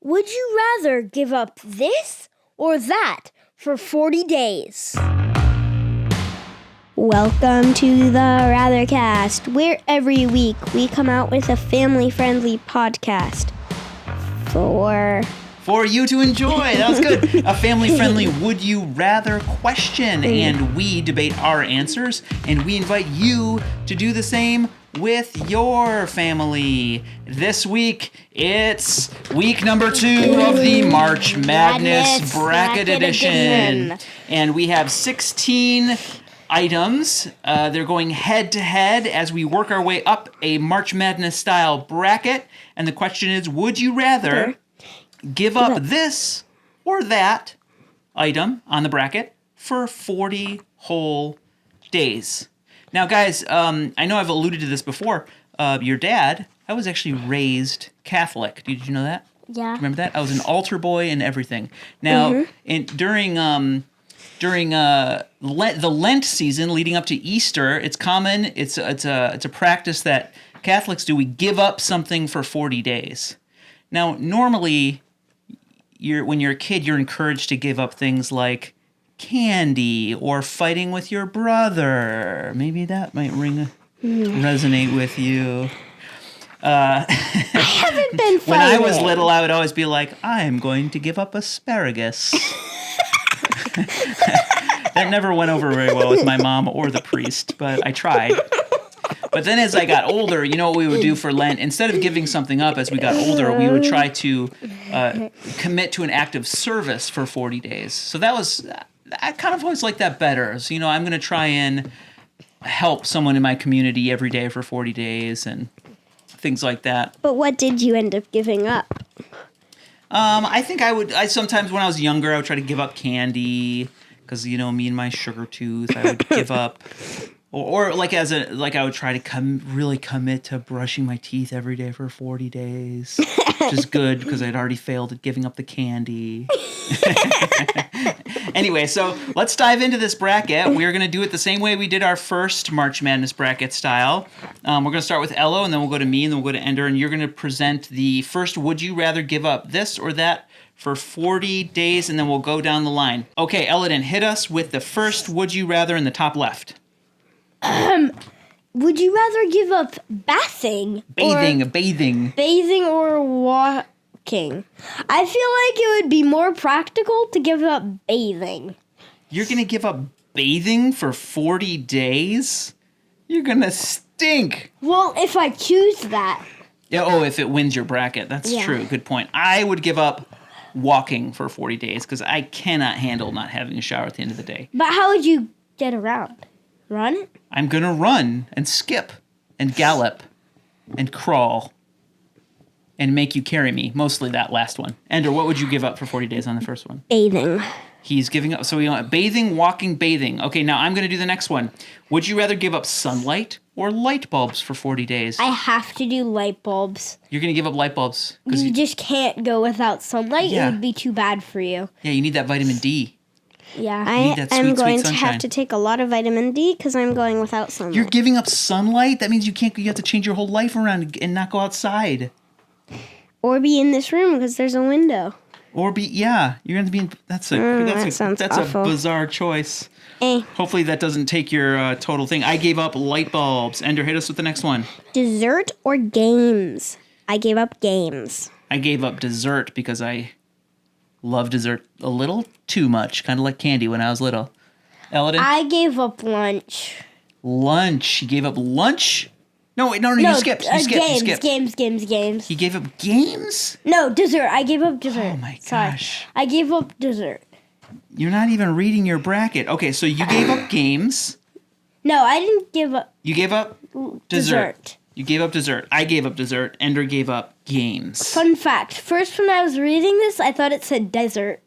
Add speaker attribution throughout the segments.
Speaker 1: Would you rather give up this or that for 40 days? Welcome to the TheRathercast, where every week we come out with a family-friendly podcast
Speaker 2: for you to enjoy. That was good. A family-friendly would you rather question, and we debate our answers, and we invite you to do the same with your family. This week, it's week number 2 of the March Madness Bracket Edition. And we have 16 items. They're going head-to-head as we work our way up a March Madness-style bracket. And the question is, would you rather give up this or that item on the bracket for 40 whole days? Now, guys, I know I've alluded to this before. Your dad, I was actually raised Catholic. Did you know that?
Speaker 1: Yeah.
Speaker 2: Do you remember that? I was an altar boy and everything. Now, during the Lent season leading up to Easter, it's common. It's a practice that Catholics do. We give up something for 40 days. Now, normally, when you're a kid, you're encouraged to give up things like candy or fighting with your brother. Maybe that might resonate with you.
Speaker 1: I haven't been fighting.
Speaker 2: When I was little, I would always be like, I'm going to give up asparagus. That never went over very well with my mom or the priest, but I tried. But then as I got older, you know what we would do for Lent? Instead of giving something up as we got older, we would try to commit to an act of service for 40 days. So I kind of always like that better. So, I'm going to try and help someone in my community every day for 40 days and things like that.
Speaker 1: But what did you end up giving up?
Speaker 2: I think I sometimes when I was younger, I would try to give up candy because, me and my sugar tooth, I would give up. Or I would try to really commit to brushing my teeth every day for 40 days, which is good because I'd already failed at giving up the candy. Anyway, so let's dive into this bracket. We're going to do it the same way we did our first March Madness bracket style. We're going to start with Ello, and then we'll go to me, and then we'll go to Ender, and you're going to present the first would you rather give up this or that for 40 days, and then we'll go down the line. Okay, Elodin, hit us with the first would you rather in the top left.
Speaker 1: Would you rather give up bathing or walking? I feel like it would be more practical to give up bathing.
Speaker 2: You're going to give up bathing for 40 days? You're going to stink.
Speaker 1: Well, if I choose that.
Speaker 2: Yeah, if it wins your bracket. That's true. Good point. I would give up walking for 40 days because I cannot handle not having a shower at the end of the day.
Speaker 1: But how would you get around? Run?
Speaker 2: I'm going to run and skip and gallop and crawl and make you carry me. Mostly that last one. Ender, what would you give up for 40 days on the first one?
Speaker 1: Bathing.
Speaker 2: He's giving up. So we want bathing, walking, bathing. Okay, now I'm going to do the next one. Would you rather give up sunlight or light bulbs for 40 days?
Speaker 1: I have to do light bulbs.
Speaker 2: You're going to give up light bulbs.
Speaker 1: You just can't go without sunlight.
Speaker 2: Yeah.
Speaker 1: It would be too bad for you.
Speaker 2: Yeah, you need that vitamin D.
Speaker 1: Yeah,
Speaker 2: I'm
Speaker 1: going to
Speaker 2: sunshine.
Speaker 1: have to take a lot of vitamin D because I'm going without sunlight.
Speaker 2: You're giving up sunlight? That means you have to change your whole life around and not go outside.
Speaker 1: Or be in this room because there's a window.
Speaker 2: Or you're going to be in, that's a bizarre choice. Hopefully that doesn't take your total thing. I gave up light bulbs. Ender, hit us with the next one.
Speaker 1: Dessert or games? I gave up games.
Speaker 2: I gave up dessert because I love dessert a little too much, kind of like candy when I was little. Elodin?
Speaker 1: I gave up lunch.
Speaker 2: Lunch? You gave up lunch? No, you skipped. You skipped.
Speaker 1: Games.
Speaker 2: He gave up games?
Speaker 1: No, dessert. I gave up dessert.
Speaker 2: Oh my gosh.
Speaker 1: Sorry. I gave up dessert.
Speaker 2: You're not even reading your bracket. Okay, so you gave up games.
Speaker 1: No, I didn't give up.
Speaker 2: You gave up dessert. You gave up dessert. I gave up dessert. Ender gave up games.
Speaker 1: Fun fact. First, when I was reading this, I thought it said desert.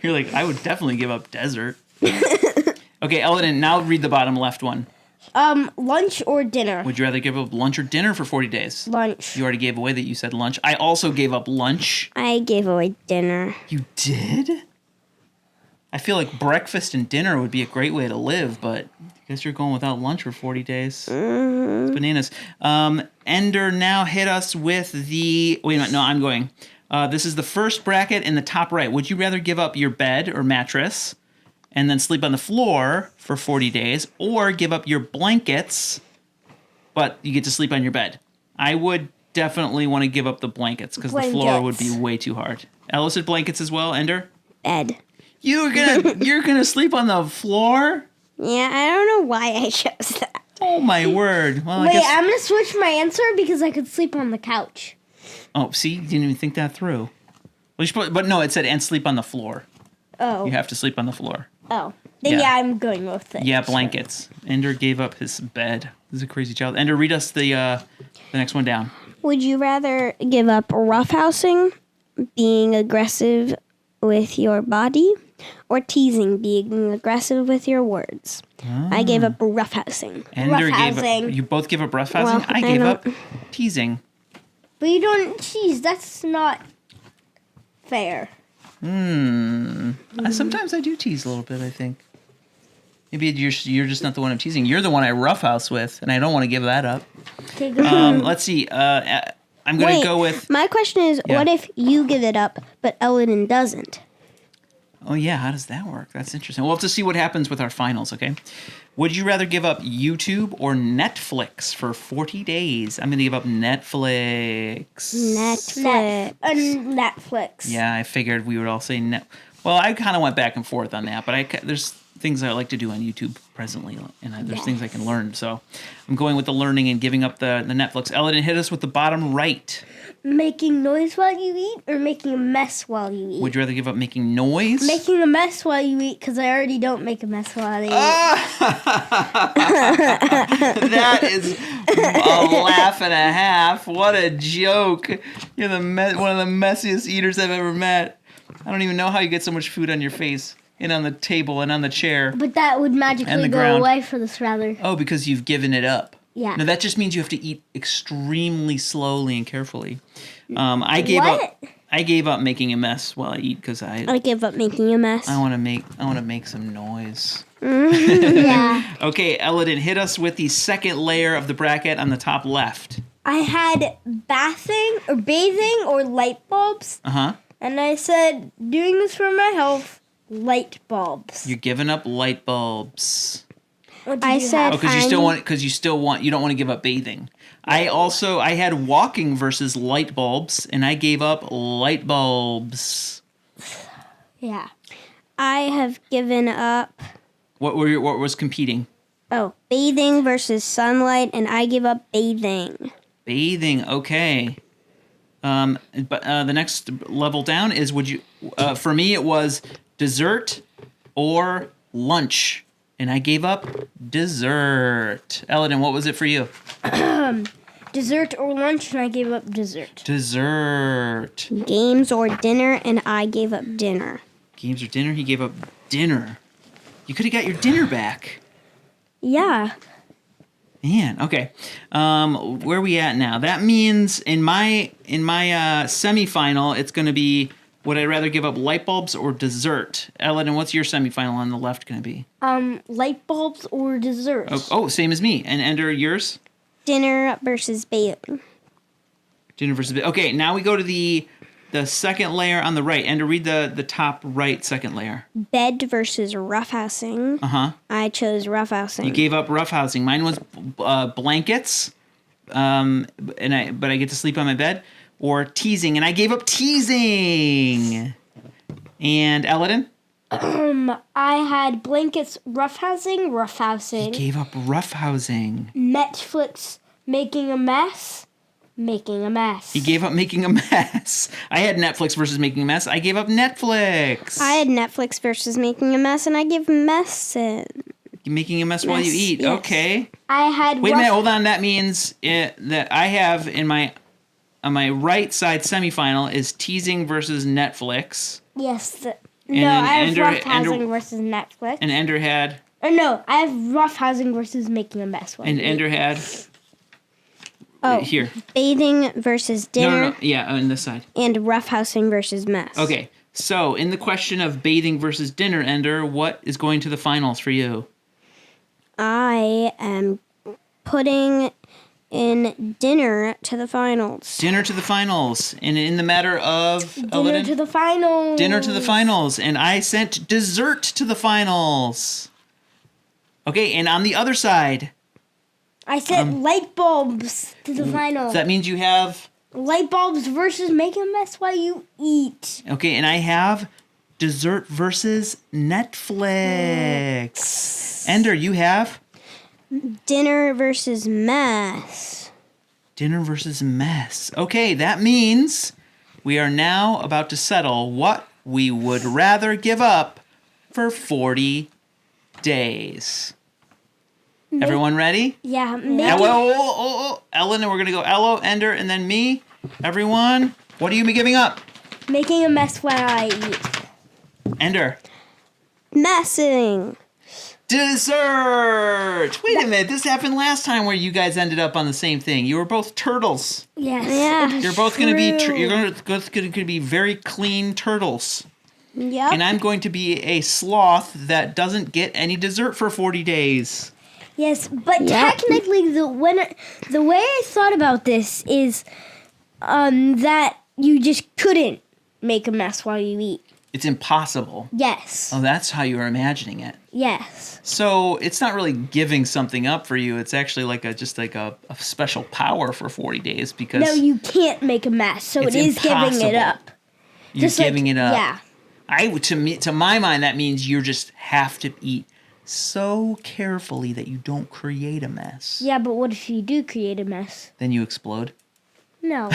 Speaker 2: You're like, I would definitely give up desert. Okay, Elodin, now read the bottom left one.
Speaker 1: Lunch or dinner?
Speaker 2: Would you rather give up lunch or dinner for 40 days?
Speaker 1: Lunch.
Speaker 2: You already gave away that you said lunch. I also gave up lunch.
Speaker 1: I gave away dinner.
Speaker 2: You did? I feel like breakfast and dinner would be a great way to live, but I guess you're going without lunch for 40 days. It's bananas. Ender now hit us with the... Wait a minute. No, I'm going. This is the first bracket in the top right. Would you rather give up your bed or mattress and then sleep on the floor for 40 days, or give up your blankets, but you get to sleep on your bed? I would definitely want to give up the blankets because the floor would be way too hard. Ella said blankets as well. Ender?
Speaker 1: Bed.
Speaker 2: You're gonna sleep on the floor?
Speaker 1: Yeah, I don't know why I chose that.
Speaker 2: Oh my word! Well,
Speaker 1: Wait, I'm gonna switch my answer because I could sleep on the couch.
Speaker 2: Oh, see, you didn't even think that through. Well, but no, it said and sleep on the floor.
Speaker 1: Oh.
Speaker 2: You have to sleep on the floor.
Speaker 1: Oh. Then yeah, I'm going with it.
Speaker 2: Yeah, blankets. Ender gave up his bed. This is a crazy child. Ender, read us the next one down.
Speaker 1: Would you rather give up roughhousing, being aggressive with your body, or teasing, being aggressive with your words? I gave up roughhousing.
Speaker 2: Ender gave up. You both give up roughhousing?
Speaker 1: Well,
Speaker 2: I gave up teasing.
Speaker 1: But you don't tease. That's not fair.
Speaker 2: Sometimes I do tease a little bit, I think. Maybe you're just not the one I'm teasing. You're the one I roughhouse with, and I don't want to give that up.
Speaker 1: Okay, go.
Speaker 2: Let's see. I'm going to go with...
Speaker 1: My question is, what if you give it up, but Ellen doesn't?
Speaker 2: Oh, yeah. How does that work? That's interesting. We'll have to see what happens with our finals, okay? Would you rather give up YouTube or Netflix for 40 days? I'm going to give up Netflix.
Speaker 1: Netflix.
Speaker 2: Yeah, I figured we would all say net. Well, I kind of went back and forth on that, but there's things I like to do on YouTube presently, and there's things I can learn. So I'm going with the learning and giving up the Netflix. Ellen, hit us with the bottom right.
Speaker 1: Making noise while you eat or making a mess while you eat?
Speaker 2: Would you rather give up making noise?
Speaker 1: Making a mess while you eat, because I already don't make a mess while I eat.
Speaker 2: That is a laugh and a half. What a joke. You're one of the messiest eaters I've ever met. I don't even know how you get so much food on your face and on the table and on the chair.
Speaker 1: But that would magically go away for this rather.
Speaker 2: Oh, because you've given it up.
Speaker 1: Yeah.
Speaker 2: No, that just means you have to eat extremely slowly and carefully. I gave up making a mess while I eat because I
Speaker 1: gave up making a mess.
Speaker 2: I want to make some noise.
Speaker 1: Yeah.
Speaker 2: Okay, Elodin, hit us with the second layer of the bracket on the top left.
Speaker 1: I had bathing or light bulbs.
Speaker 2: Uh-huh.
Speaker 1: And I said, doing this for my health, light bulbs.
Speaker 2: You're giving up light bulbs.
Speaker 1: I said
Speaker 2: because you don't want to give up bathing. I had walking versus light bulbs, and I gave up light bulbs.
Speaker 1: Yeah. I have given up.
Speaker 2: What was competing?
Speaker 1: Oh, bathing versus sunlight, and I give up bathing.
Speaker 2: Bathing, okay. But the next level down is for me it was dessert or lunch. And I gave up dessert. Elodin, what was it for you?
Speaker 1: Dessert or lunch, and I gave up dessert.
Speaker 2: Dessert.
Speaker 1: Games or dinner, and I gave up dinner.
Speaker 2: Games or dinner? He gave up dinner. You could have got your dinner back.
Speaker 1: Yeah.
Speaker 2: Man, okay. Where are we at now? That means in my semifinal, it's going to be, would I rather give up light bulbs or dessert? Elodin, what's your semifinal on the left going to be?
Speaker 1: Light bulbs or dessert.
Speaker 2: Oh, same as me. And Ender, yours?
Speaker 1: Dinner versus bathing.
Speaker 2: Dinner versus bathing. Okay, now we go to the second layer on the right. Ender, read the top right second layer. Bed
Speaker 1: versus roughhousing.
Speaker 2: Uh-huh.
Speaker 1: I chose roughhousing.
Speaker 2: You gave up roughhousing. Mine was blankets, but I get to sleep on my bed. Or teasing, and I gave up teasing. And Elodin?
Speaker 1: I had blankets, roughhousing.
Speaker 2: You gave up roughhousing.
Speaker 1: Netflix, making a mess.
Speaker 2: He gave up making a mess. I had Netflix versus making a mess. I gave up Netflix.
Speaker 1: I had Netflix versus making a mess, and I gave messin.
Speaker 2: Making a mess while you eat. Yes. Okay.
Speaker 1: I had.
Speaker 2: Wait a minute. Hold on. That means that I have on my right side semifinal is teasing versus Netflix.
Speaker 1: Yes. I have roughhousing versus Netflix.
Speaker 2: And Ender had.
Speaker 1: No, I have roughhousing versus making a mess.
Speaker 2: And Ender had. Here.
Speaker 1: Bathing versus dinner.
Speaker 2: No. Yeah, on this side.
Speaker 1: And roughhousing versus mess.
Speaker 2: Okay. So, in the question of bathing versus dinner, Ender, what is going to the finals for you?
Speaker 1: I am putting in dinner to the finals.
Speaker 2: Dinner to the finals. And in the matter of...
Speaker 1: Dinner to the finals.
Speaker 2: Dinner to the finals. And I sent dessert to the finals. Okay, and on the other side...
Speaker 1: I sent light bulbs to the finals.
Speaker 2: So that means you have...
Speaker 1: Light bulbs versus make a mess while you eat.
Speaker 2: Okay, and I have dessert versus Netflix. Ender, you have?
Speaker 1: Dinner versus mess.
Speaker 2: Dinner versus mess. Okay, that means we are now about to settle what we would rather give up for 40 days. Everyone ready?
Speaker 1: Yeah.
Speaker 2: Ellen, and we're going to go Ello, Ender, and then me. Everyone, what are you giving up?
Speaker 1: Making a mess while I eat.
Speaker 2: Ender.
Speaker 1: Messing.
Speaker 2: Dessert! Wait a minute, this happened last time where you guys ended up on the same thing. You were both turtles.
Speaker 1: Yes. Yeah.
Speaker 2: You're both going to be both going to be very clean turtles.
Speaker 1: Yep.
Speaker 2: And I'm going to be a sloth that doesn't get any dessert for 40 days.
Speaker 1: Yes, but technically the way I thought about this is that you just couldn't make a mess while you eat.
Speaker 2: It's impossible.
Speaker 1: Yes.
Speaker 2: Oh, that's how you were imagining it.
Speaker 1: Yes.
Speaker 2: So it's not really giving something up for you. It's actually like a special power for 40 days because...
Speaker 1: No, you can't make a mess, so it is giving it up.
Speaker 2: You're giving it up.
Speaker 1: Yeah.
Speaker 2: To my mind, that means you just have to eat so carefully that you don't create a mess.
Speaker 1: Yeah, but what if you do create a mess?
Speaker 2: Then you explode.
Speaker 1: No.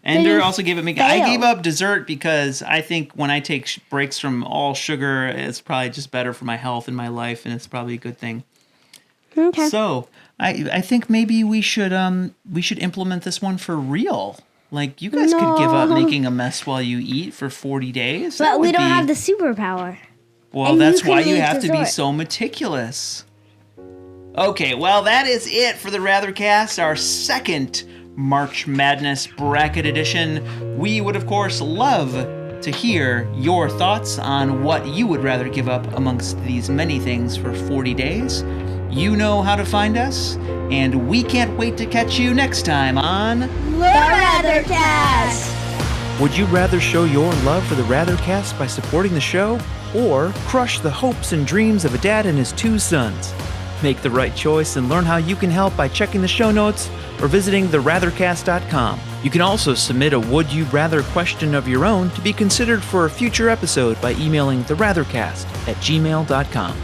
Speaker 2: Ender also gave it me. I
Speaker 1: fail.
Speaker 2: gave up dessert because I think when I take breaks from all sugar, it's probably just better for my health and my life, and it's probably a good thing.
Speaker 1: Okay.
Speaker 2: So I think maybe we should implement this one for real. Like you guys could give up making a mess while you eat for 40 days.
Speaker 1: But we don't have the superpower.
Speaker 2: Well,
Speaker 1: And
Speaker 2: that's
Speaker 1: you
Speaker 2: why
Speaker 1: can
Speaker 2: you
Speaker 1: eat
Speaker 2: have to be
Speaker 1: dessert.
Speaker 2: so meticulous. Okay, well, that is it for the Rathercast, our second March Madness Bracket Edition. We would, of course, love to hear your thoughts on what you would rather give up amongst these many things for 40 days. You know how to find us, and we can't wait to catch you next time on
Speaker 1: TheRathercast!
Speaker 2: Would you rather show your love for the Rathercast by supporting the show, or crush the hopes and dreams of a dad and his 2 sons? Make the right choice and learn how you can help by checking the show notes or visiting TheRathercast.com. You can also submit a Would You Rather question of your own to be considered for a future episode by emailing TheRathercast@gmail.com.